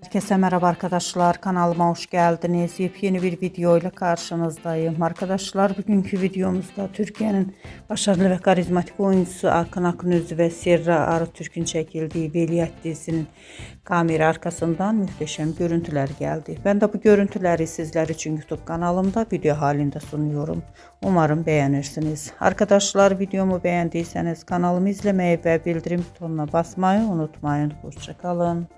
Herkese merhaba arkadaşlar, kanalıma hoş geldiniz. Yepyeni bir video ile karşınızdayım. Arkadaşlar bugünkü videomuzda Türkiye'nin başarılı ve karizmatik oyuncusu Akın Akınözü ve Serra Arıtürk'ün çekildiği Veliaht dizisinin kamera arkasından muhteşem görüntüler geldi. Ben de bu görüntüleri sizler için YouTube kanalımda video halinde sunuyorum. Umarım beğenirsiniz. Arkadaşlar videomu beğendiyseniz kanalımı izlemeyi ve bildirim butonuna basmayı unutmayın. Hoşça kalın.